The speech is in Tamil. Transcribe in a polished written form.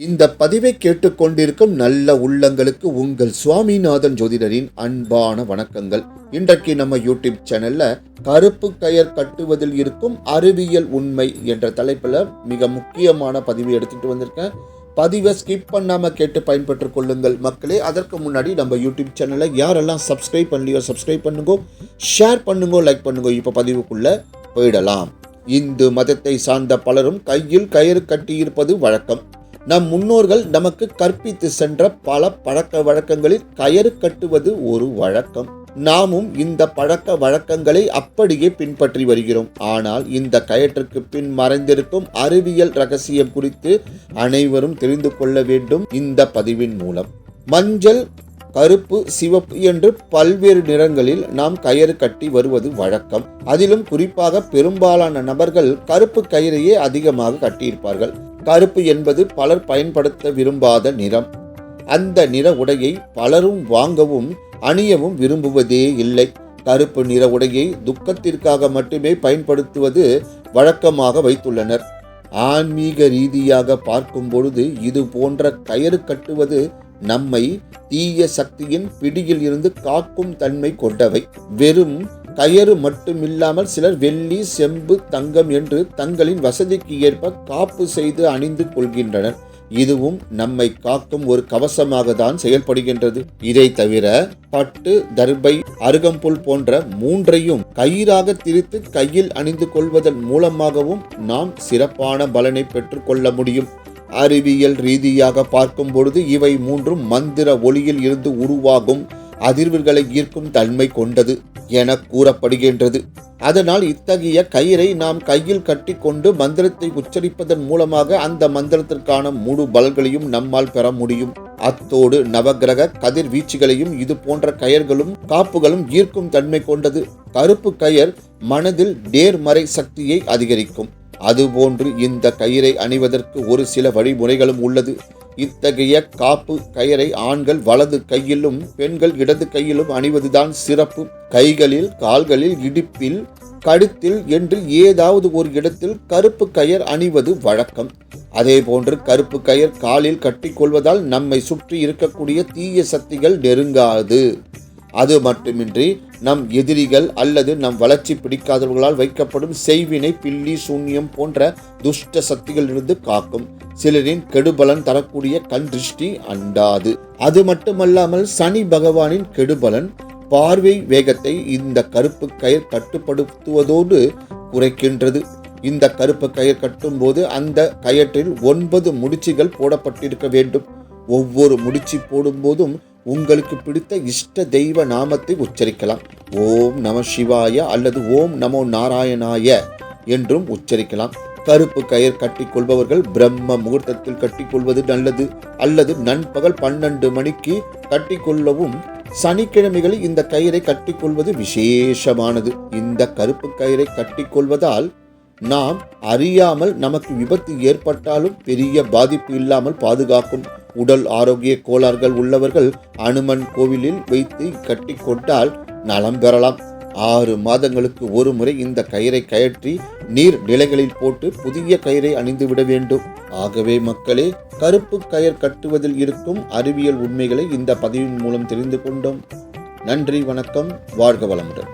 இந்த பதிவை கேட்டுக்கொண்டிருக்கும் நல்ல உள்ளங்களுக்கு உங்கள் சுவாமிநாதன் ஜோதிடரின் அன்பான வணக்கங்கள். இன்றைக்கு நம்ம யூடியூப் சேனல்ல கருப்பு கயர் கட்டுவதில் இருக்கும் அறிவியல் உண்மை என்ற தலைப்புல மிக முக்கியமான பதிவை எடுத்துட்டு வந்திருக்கேன். பதிவை ஸ்கிப் பண்ணாம கேட்டு பயன்பெற்றுக் கொள்ளுங்கள் மக்களே. அதற்கு முன்னாடி நம்ம யூடியூப் சேனலை யாரெல்லாம் சப்ஸ்கிரைப் பண்ணலையோ சப்ஸ்கிரைப் பண்ணுங்க, ஷேர் பண்ணுங்க, லைக் பண்ணுங்க. இப்ப பதிவுக்குள்ள போயிடலாம். இந்து மதத்தை சார்ந்த பலரும் கையில் கயிறு கட்டியிருப்பது வழக்கம். நம் முன்னோர்கள் நமக்கு கற்பித்து சென்ற பல பழக்க வழக்கங்களில் கயிறு கட்டுவது ஒரு வழக்கம். நாமும் இந்த பழக்க வழக்கங்களை அப்படியே பின்பற்றி வருகிறோம். ஆனால் இந்த கயிற்றுக்கு பின் மறைந்திருக்கும் அறிவியல் ரகசியம் குறித்து அனைவரும் தெரிந்து கொள்ள வேண்டும் இந்த பதிவின் மூலம். மஞ்சள், கருப்பு, சிவப்பு என்று பல்வேறு நிறங்களில் நாம் கயிறு கட்டி வருவது வழக்கம். அதிலும் குறிப்பாக பெரும்பாலான நபர்கள் கருப்பு கயிறையே அதிகமாக கட்டியிருப்பார்கள். கருப்பு என்பது பலர் பயன்படுத்த விரும்பாத நிறம். அந்த நிற உடையை பலரும் வாங்கவும் அணியவும் விரும்புவதே இல்லை. கருப்பு நிற உடையை துக்கத்திற்காக மட்டுமே பயன்படுத்துவது வழக்கமாக வைத்துள்ளனர். ஆன்மீக ரீதியாக பார்க்கும் பொழுது இது போன்ற கயிறு கட்டுவது நம்மை தீய சக்தியின் பிடியில் இருந்து காக்கும் தன்மை கொண்டவை. வெறும் கயிறு மட்டுமில்லாமல் சிலர் வெள்ளி, செம்பு, தங்கம் என்று தங்களின் வசதிக்கு ஏற்ப காப்பு செய்து அணிந்து கொள்கின்றனர். இதுவும் நம்மை காக்கும் ஒரு கவசமாக தான் செயல்படுகின்றது. இதை தவிர பட்டு, தர்பை, அருகம்புல் போன்ற மூன்றையும் கயிறாக திரித்து கையில் அணிந்து கொள்வதன் மூலமாகவும் நாம் சிறப்பான பலனை பெற்றுக் கொள்ள முடியும். அறிவியல் ரீதியாக பார்க்கும் பொழுது இவை மூன்றும் மந்திர ஒளியில் இருந்து உருவாகும் அதிர்வுகளை ஈர்க்கும் தன்மை கொண்டது என கூறப்படுகின்றது. அதனால் இத்தகைய கயிறை நாம் கையில் கட்டி கொண்டு மந்திரத்தை உச்சரிப்பதன் மூலமாக அந்த மந்திரத்திற்கான முழு பலன்களையும் நம்மால் பெற முடியும். அத்தோடு நவகிரக கதிர்வீச்சுகளையும் இது போன்ற கயர்களும் காப்புகளும் ஈர்க்கும் தன்மை கொண்டது. கருப்பு கயர் மனதில் நேர்மறை சக்தியை அதிகரிக்கும். அதுபோன்று இந்த கயிறை அணிவதற்கு ஒரு சில வழிமுறைகளும் உள்ளது. இத்தகைய காப்பு கயிறை ஆண்கள் வலது கையிலும் பெண்கள் இடது கையிலும் அணிவதுதான் சிறப்பு. கைகளில், கால்களில், இடுப்பில், கழுத்தில் என்று ஏதாவது ஒரு இடத்தில் கருப்பு கயர் அணிவது வழக்கம். அதே போன்று கருப்பு கயர் காலில் கட்டிக்கொள்வதால் நம்மை சுற்றி இருக்கக்கூடிய தீய சக்திகள் நெருங்காது. அது மட்டுமின்றி நம் எதிரிகள் அல்லது நம் வளர்ச்சி பிடிக்காதவர்களால் வைக்கப்படும் செய்வினை, பில்லி, சூன்யம் போன்ற துஷ்ட சக்திகளிலிருந்து காக்கும். சிலரின் கெடுபலன் தரக்கூடிய கண் திருஷ்டி அண்டாது. அது மட்டுமல்லாமல் சனி பகவானின் கெடுபலன் பார்வை வேகத்தை இந்த கருப்பு கயிர் கட்டுப்படுத்துவதோடு குறைக்கின்றது. இந்த கருப்பு கயிர் கட்டும் போது அந்த கயிற்றில் 9 முடிச்சுகள் போடப்பட்டிருக்க வேண்டும். ஒவ்வொரு முடிச்சு போடும் போதும் உங்களுக்கு பிடித்த இஷ்ட தெய்வ நாமத்தை உச்சரிக்கலாம். ஓம் நம சிவாய அல்லது ஓம் நமோ நாராயணாய என்றும் உச்சரிக்கலாம். கருப்பு கயிர் கட்டிக் கொள்பவர்கள் பிரம்ம முகூர்த்தத்தில் கட்டிக்கொள்வது நல்லது. அல்லது நண்பகல் 12 மணிக்கு கட்டிக்கொள்ளவும். சனிக்கிழமைகளில் இந்த கயிறை கட்டிக்கொள்வது விசேஷமானது. இந்த கருப்பு கயிறை கட்டிக்கொள்வதால் நாம் அறியாமல் நமக்கு விபத்து ஏற்பட்டாலும் பெரிய பாதிப்பு இல்லாமல் பாதுகாக்கும். உடல் ஆரோக்கிய கோளாறுகள் உள்ளவர்கள் அனுமன் கோவிலில் வைத்து கட்டி கொண்டால் நலம் பெறலாம். 6 மாதங்களுக்கு ஒரு முறை இந்த கயிறை கயற்றி நீர் நிலைகளில் போட்டு புதிய கயிறை அணிந்து விட வேண்டும். ஆகவே மக்களே, கருப்பு கயிர் கட்டுவதில் இருக்கும் அறிவியல் உண்மைகளை இந்த பதிவின் மூலம் தெரிந்து கொண்டோம். நன்றி, வணக்கம், வாழ்க வளமுடன்.